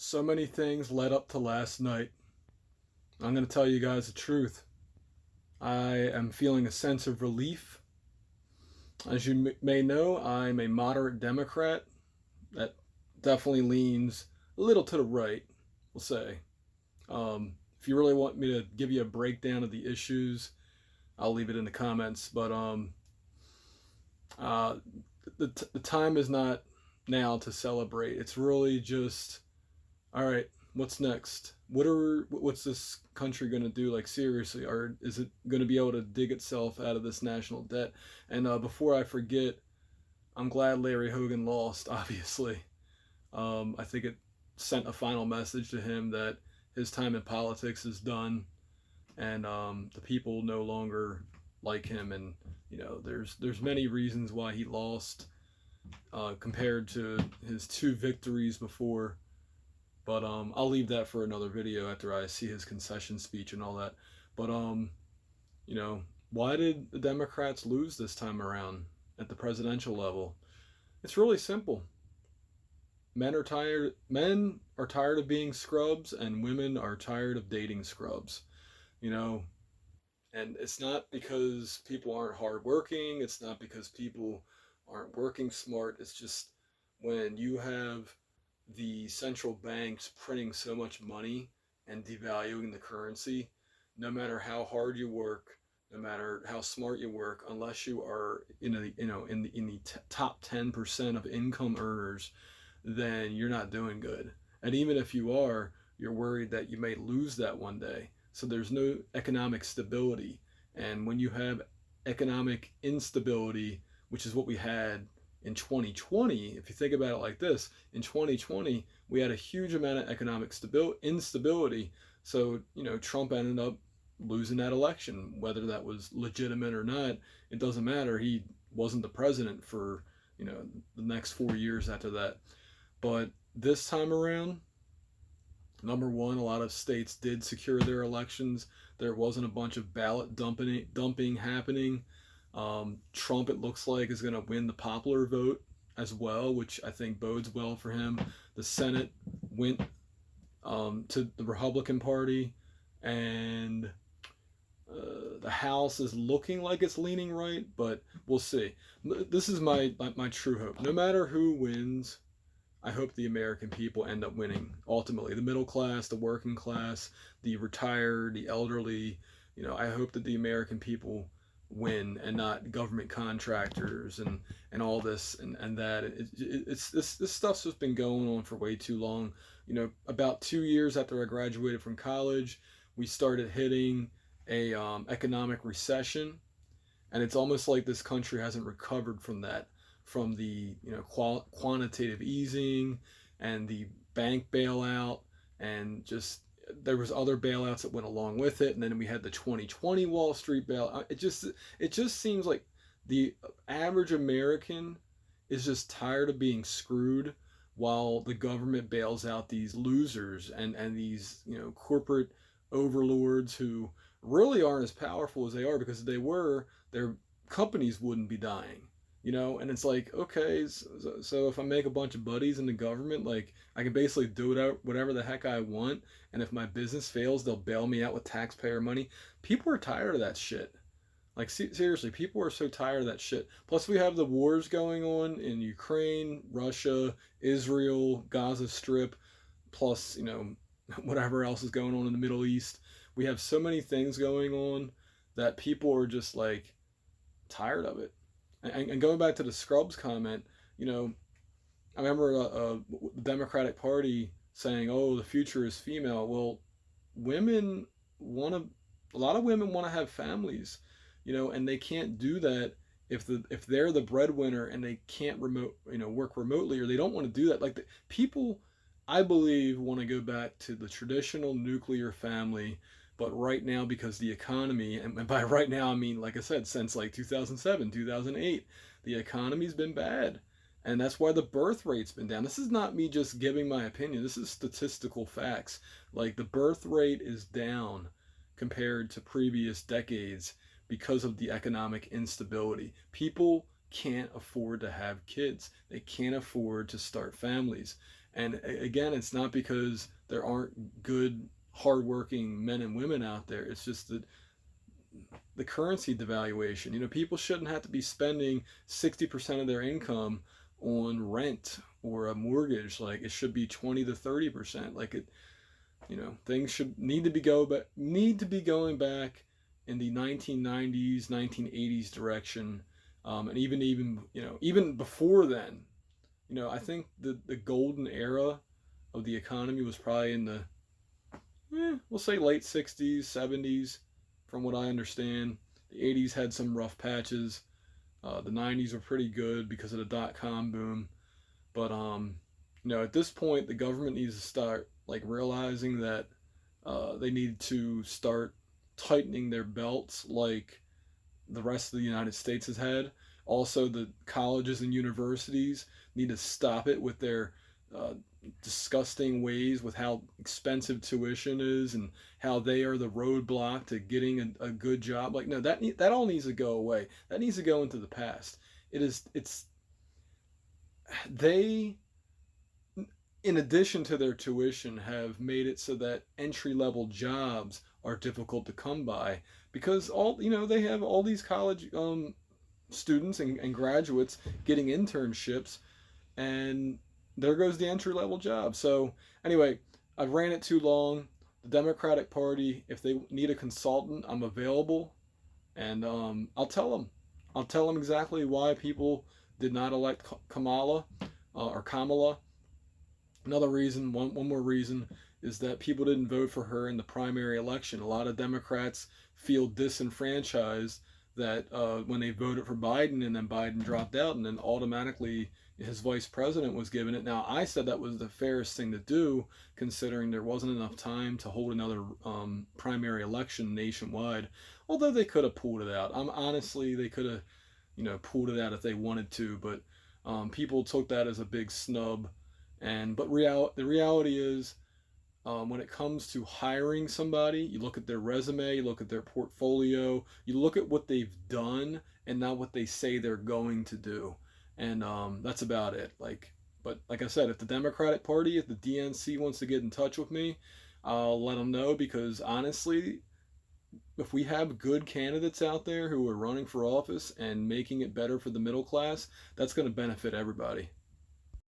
So many things led up to last night. I'm going to tell you guys the truth. I am feeling a sense of relief. As you may know, I'm a moderate Democrat that definitely leans a little to the right, we'll say. If you really want me to give you a breakdown of the issues, I'll leave it in the comments. But uh, the time is not now to celebrate. It's really just, all right, what's next? What's this country going to do? Like, seriously, or is it going to be able to dig itself out of this national debt? And before I forget, I'm glad Larry Hogan lost. Obviously, I think it sent a final message to him that his time in politics is done, and the people no longer like him. And there's many reasons why he lost compared to his two victories before. But I'll leave that for another video after I see his concession speech and all that. But you know, why did the Democrats lose this time around at the presidential level? It's really simple. Men are tired of being scrubs, and women are tired of dating scrubs. You know, and it's not because people aren't hardworking. It's not because people aren't working smart. It's just when you have the central banks printing so much money and devaluing the currency, no matter how hard you work, no matter how smart you work, unless you are in the top 10% of income earners, then you're not doing good. And even if you are, you're worried that you may lose that one day. So there's no economic stability. And when you have economic instability, which is what we had in 2020, if you think about it like this, in 2020, we had a huge amount of economic instability. So, Trump ended up losing that election. Whether that was legitimate or not, it doesn't matter. He wasn't the president for, the next 4 years after that. But this time around, number one, a lot of states did secure their elections. There wasn't a bunch of ballot dumping happening. Trump, it looks like, is going to win the popular vote as well, which I think bodes well for him. The Senate went to the Republican Party, and the House is looking like it's leaning right, but we'll see. This is my true hope. No matter who wins, I hope the American people end up winning. Ultimately, the middle class, the working class, the retired, the elderly. I hope that the American people win and not government contractors and all this and that. It's this stuff's just been going on for way too long. About 2 years after I graduated from college, we started hitting a economic recession, and it's almost like this country hasn't recovered from that, from the quantitative easing and the bank bailout, and just there was other bailouts that went along with it, and then we had the 2020 Wall Street bailout. It just seems like the average American is just tired of being screwed while the government bails out these losers and these corporate overlords who really aren't as powerful as they are, because if they were, their companies wouldn't be dying. And it's like, okay, so if I make a bunch of buddies in the government, like, I can basically do whatever the heck I want, and if my business fails, they'll bail me out with taxpayer money. People are tired of that shit. Like, seriously, people are so tired of that shit. Plus, we have the wars going on in Ukraine, Russia, Israel, Gaza Strip, plus, whatever else is going on in the Middle East. We have so many things going on that people are just, like, tired of it. And going back to the Scrubs comment, I remember the Democratic Party saying, "Oh, the future is female." Well, women want to. A lot of women want to have families, and they can't do that if they're the breadwinner and they can't work remotely, or they don't want to do that. Like, people, I believe, want to go back to the traditional nuclear family. But right now, because the economy, and by right now I mean, like I said, since like 2007, 2008, the economy's been bad. And that's why the birth rate's been down. This is not me just giving my opinion. This is statistical facts. Like, the birth rate is down compared to previous decades because of the economic instability. People can't afford to have kids. They can't afford to start families. And again, it's not because there aren't good, hardworking men and women out there. It's just that the currency devaluation. People shouldn't have to be spending 60% of their income on rent or a mortgage. Like it should be 20 to 30%. Like it, things should need to be going back in the 1990s, 1980s direction, and even before then. I think the golden era of the economy was probably in the we'll say late 60s, 70s, from what I understand. The 80s had some rough patches. The 90s were pretty good because of the dot-com boom. But at this point, the government needs to start like realizing that they need to start tightening their belts like the rest of the United States has had. Also, the colleges and universities need to stop it with their uh, disgusting ways with how expensive tuition is and how they are the roadblock to getting a good job. Like, no, that all needs to go away. That needs to go into the past. It's they, in addition to their tuition, have made it so that entry level jobs are difficult to come by because they have all these college students and graduates getting internships, and there goes the entry level job. So anyway, I've ran it too long. The Democratic Party, if they need a consultant, I'm available, and I'll tell them exactly why people did not elect Kamala or Kamala. Another reason, one more reason, is that people didn't vote for her in the primary election. A lot of Democrats feel disenfranchised that when they voted for Biden and then Biden dropped out and then automatically his vice president was given it. Now, I said that was the fairest thing to do considering there wasn't enough time to hold another primary election nationwide, although they could have pulled it out. Honestly, they could have, pulled it out if they wanted to, but people took that as a big snub. The reality is, when it comes to hiring somebody, you look at their resume, you look at their portfolio, you look at what they've done, and not what they say they're going to do, and that's about it. But like I said, if the Democratic Party, if the DNC wants to get in touch with me, I'll let them know because honestly, if we have good candidates out there who are running for office and making it better for the middle class, that's going to benefit everybody.